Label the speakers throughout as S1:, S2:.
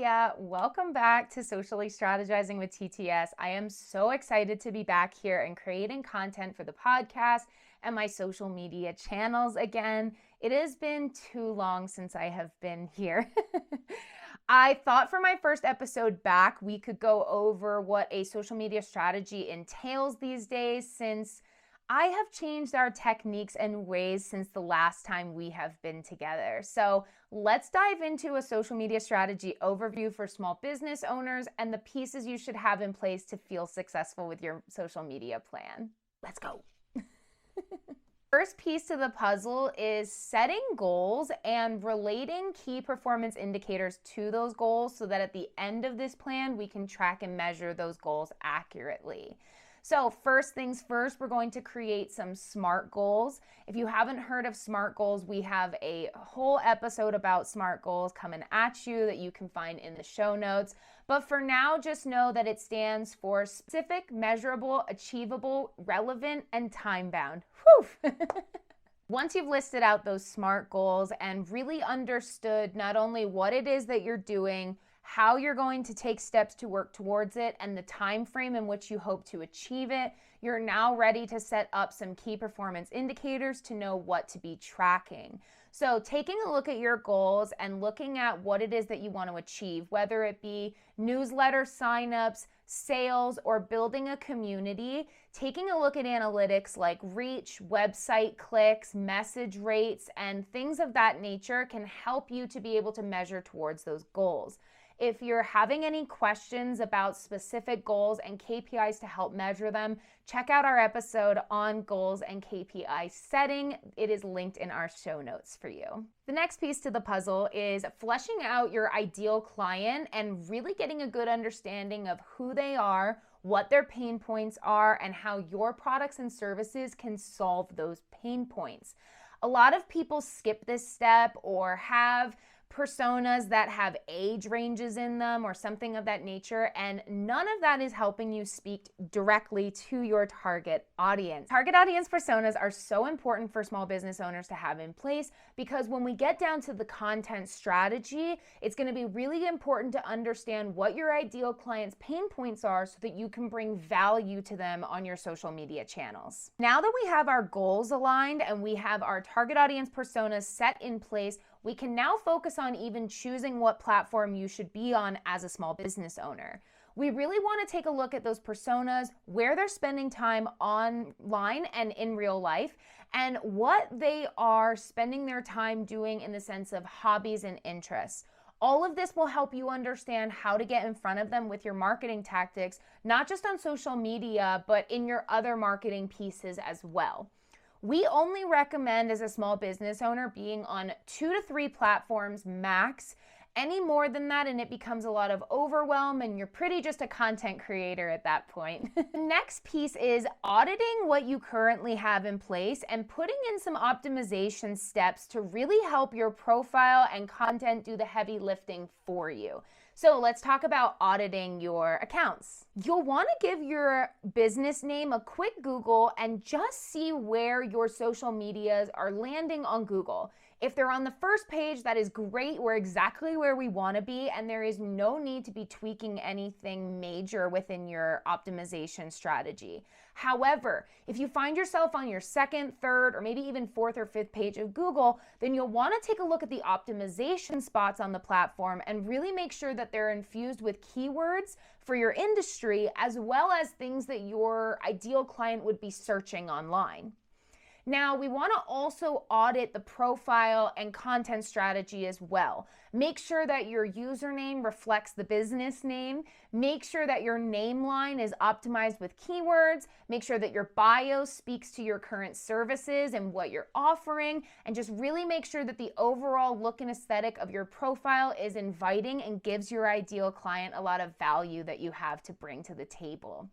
S1: Talia. Welcome back to Socially Strategizing with TTS. I am so excited to be back here and creating content for the podcast and my social media channels again. It has been too long since I have been here. I thought for my first episode back, we could go over what a social media strategy entails these days, since I have changed our techniques and ways since the last time we have been together. So let's dive into a social media strategy overview for small business owners and the pieces you should have in place to feel successful with your social media plan. Let's go. First piece to the puzzle is setting goals and relating key performance indicators to those goals so that at the end of this plan, we can track and measure those goals accurately. So first things first, we're going to create some SMART goals. If you haven't heard of SMART goals, we have a whole episode about SMART goals coming at you that you can find in the show notes. But for now, just know that it stands for specific, measurable, achievable, relevant, and time-bound. Whew! Once you've listed out those SMART goals and really understood not only what it is that you're doing, how you're going to take steps to work towards it, and the time frame in which you hope to achieve it, you're now ready to set up some key performance indicators to know what to be tracking. So taking a look at your goals and looking at what it is that you want to achieve, whether it be newsletter signups, sales, or building a community, taking a look at analytics like reach, website clicks, message rates, and things of that nature can help you to be able to measure towards those goals. If you're having any questions about specific goals and KPIs to help measure them, check out our episode on goals and KPI setting. It is linked in our show notes for you. The next piece to the puzzle is fleshing out your ideal client and really getting a good understanding of who they are, what their pain points are, and how your products and services can solve those pain points. A lot of people skip this step or have personas that have age ranges in them or something of that nature, and none of that is helping you speak directly to your target audience. Target audience personas are so important for small business owners to have in place, because when we get down to the content strategy, it's going to be really important to understand what your ideal client's pain points are so that you can bring value to them on your social media channels. Now that we have our goals aligned and we have our target audience personas set in place, we can now focus on even choosing what platform you should be on as a small business owner. We really want to take a look at those personas, where they're spending time online and in real life, and what they are spending their time doing in the sense of hobbies and interests. All of this will help you understand how to get in front of them with your marketing tactics, not just on social media, but in your other marketing pieces as well. We only recommend, as a small business owner, being on 2 to 3 platforms max. Any more than that and it becomes a lot of overwhelm and you're pretty just a content creator at that point. The next piece is auditing what you currently have in place and putting in some optimization steps to really help your profile and content do the heavy lifting for you. So let's talk about auditing your accounts. You'll want to give your business name a quick Google and just see where your social medias are landing on Google. If they're on the first page, that is great. We're exactly where we want to be, and there is no need to be tweaking anything major within your optimization strategy. However, if you find yourself on your second, third, or maybe even fourth or fifth page of Google, then you'll want to take a look at the optimization spots on the platform and really make sure that they're infused with keywords for your industry, as well as things that your ideal client would be searching online. Now, we want to also audit the profile and content strategy as well. Make sure that your username reflects the business name. Make sure that your name line is optimized with keywords. Make sure that your bio speaks to your current services and what you're offering. And just really make sure that the overall look and aesthetic of your profile is inviting and gives your ideal client a lot of value that you have to bring to the table.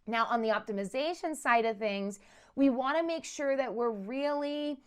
S1: Now, on the optimization side of things, we want to make sure that we're really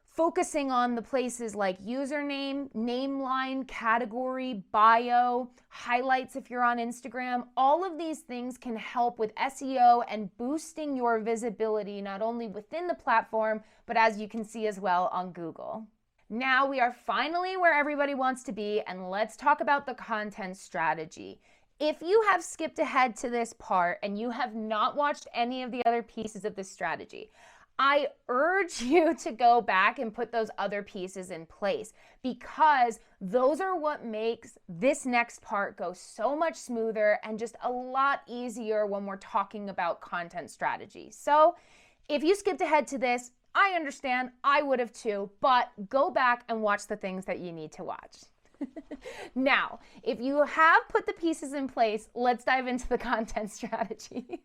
S1: focusing on the places like username, name line, category, bio, highlights if you're on Instagram. All of these things can help with SEO and boosting your visibility, not only within the platform, but as you can see as well on Google. Now we are finally where everybody wants to be, and let's talk about the content strategy. If you have skipped ahead to this part and you have not watched any of the other pieces of this strategy, I urge you to go back and put those other pieces in place, because those are what makes this next part go so much smoother and just a lot easier when we're talking about content strategy. So if you skipped ahead to this, I understand, I would have too, but go back and watch the things that you need to watch. Now, if you have put the pieces in place, let's dive into the content strategy.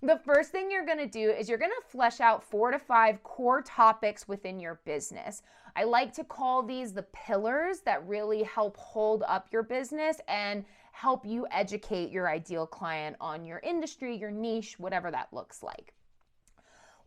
S1: The first thing you're going to do is you're going to flesh out 4 to 5 core topics within your business. I like to call these the pillars that really help hold up your business and help you educate your ideal client on your industry, your niche, whatever that looks like.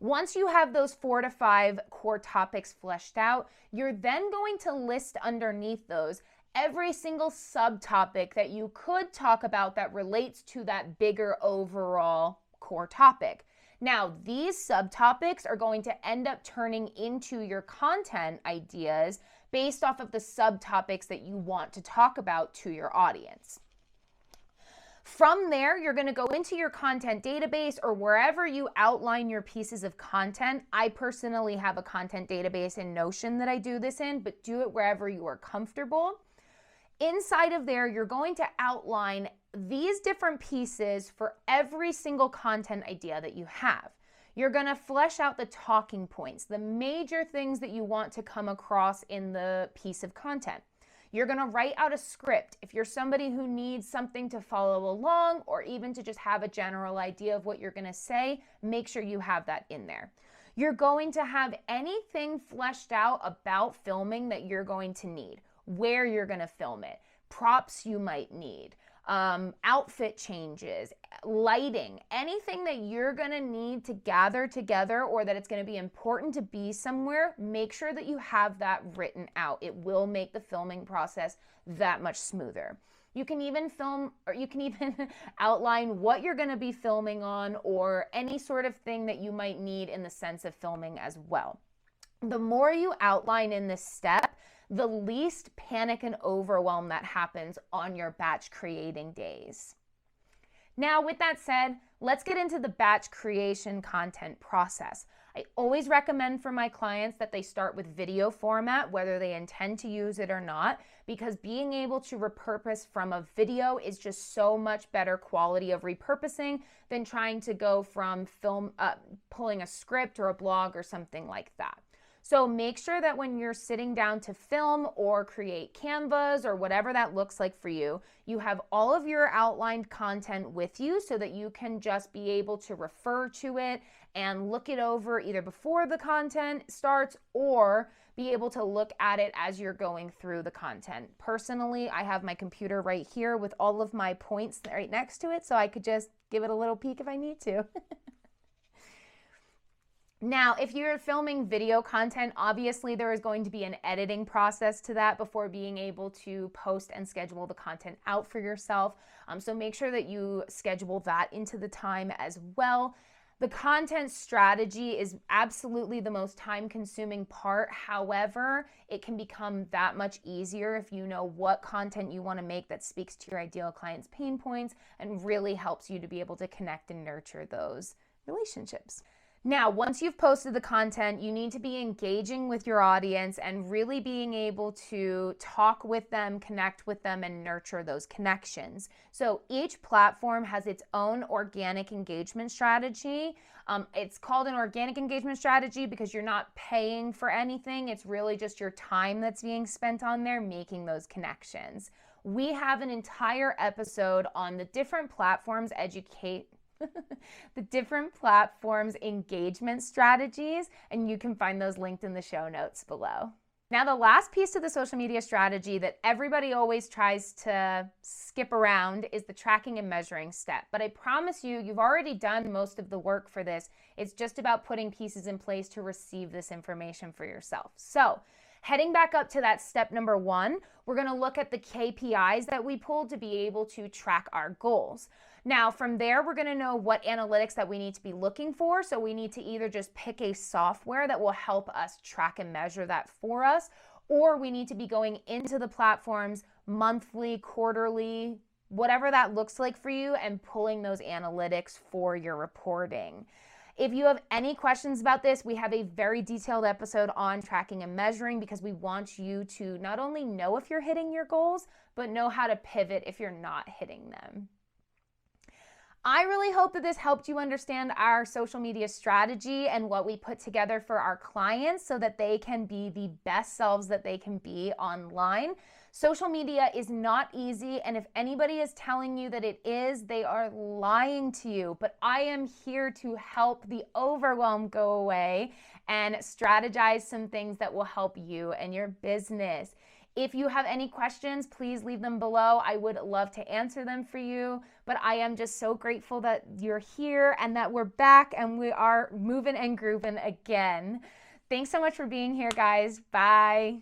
S1: Once you have those 4 to 5 core topics fleshed out, you're then going to list underneath those every single subtopic that you could talk about that relates to that bigger overall core topic. Now, these subtopics are going to end up turning into your content ideas based off of the subtopics that you want to talk about to your audience. From there, you're going to go into your content database or wherever you outline your pieces of content. I personally have a content database in Notion that I do this in, but do it wherever you are comfortable. Inside of there, you're going to outline these different pieces for every single content idea that you have. You're going to flesh out the talking points, the major things that you want to come across in the piece of content. You're going to write out a script. If you're somebody who needs something to follow along or even to just have a general idea of what you're going to say, make sure you have that in there. You're going to have anything fleshed out about filming that you're going to need, where you're going to film it, props you might need, outfit changes, lighting, anything that you're going to need to gather together or that it's going to be important to be somewhere. Make sure that you have that written out. It will make the filming process that much smoother. You can even outline what you're going to be filming on or any sort of thing that you might need in the sense of filming as well. The more you outline in this step, the least panic and overwhelm that happens on your batch creating days. Now, with that said, let's get into the batch creation content process. I always recommend for my clients that they start with video format, whether they intend to use it or not, because being able to repurpose from a video is just so much better quality of repurposing than trying to go from pulling a script or a blog or something like that. So make sure that when you're sitting down to film or create Canvas or whatever that looks like for you, you have all of your outlined content with you so that you can just be able to refer to it and look it over either before the content starts or be able to look at it as you're going through the content. Personally, I have my computer right here with all of my points right next to it, so I could just give it a little peek if I need to. Now, if you're filming video content, obviously there is going to be an editing process to that before being able to post and schedule the content out for yourself. So make sure that you schedule that into the time as well. The content strategy is absolutely the most time-consuming part. However, it can become that much easier if you know what content you want to make that speaks to your ideal client's pain points and really helps you to be able to connect and nurture those relationships. Now, once you've posted the content, you need to be engaging with your audience and really being able to talk with them, connect with them, and nurture those connections. So each platform has its own organic engagement strategy. It's called an organic engagement strategy because you're not paying for anything. It's really just your time that's being spent on there making those connections. We have an entire episode on the different platforms the different platforms' engagement strategies, and you can find those linked in the show notes below. Now, the last piece to the social media strategy that everybody always tries to skip around is the tracking and measuring step. But I promise you, you've already done most of the work for this. It's just about putting pieces in place to receive this information for yourself. So, Heading back up to that step number 1, we're going to look at the KPIs that we pulled to be able to track our goals. Now, from there, we're going to know what analytics that we need to be looking for. So we need to either just pick a software that will help us track and measure that for us, or we need to be going into the platforms monthly, quarterly, whatever that looks like for you, and pulling those analytics for your reporting. If you have any questions about this, we have a very detailed episode on tracking and measuring, because we want you to not only know if you're hitting your goals, but know how to pivot if you're not hitting them. I really hope that this helped you understand our social media strategy and what we put together for our clients so that they can be the best selves that they can be online. Social media is not easy, and if anybody is telling you that it is, they are lying to you. But I am here to help the overwhelm go away and strategize some things that will help you and your business. If you have any questions, please leave them below. I would love to answer them for you, but I am just so grateful that you're here and that we're back and we are moving and grooving again. Thanks so much for being here, guys. Bye.